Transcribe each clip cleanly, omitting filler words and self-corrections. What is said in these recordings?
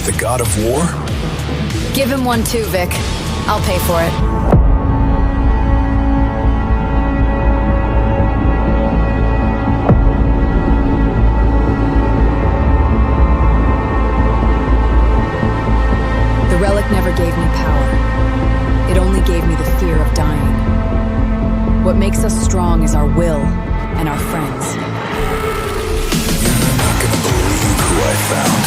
the god of war? Give him one too, Vic. I'll pay for it. The relic never gave me power. It only gave me the fear of dying. What makes us strong is our will and our friends. You're not gonna believe who I found.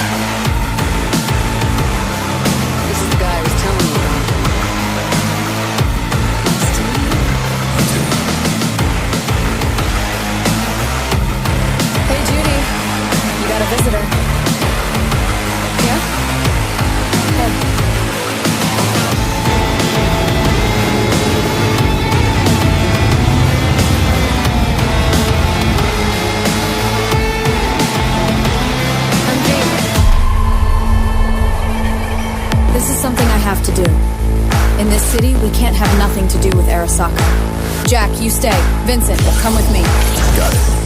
This is the guy I was telling you about. Hey, Judy. You got a visitor. Yeah? Hey. This is something I have to do. In this city, we can't have nothing to do with Arasaka. Jack, you stay. Vincent, come with me. Got it.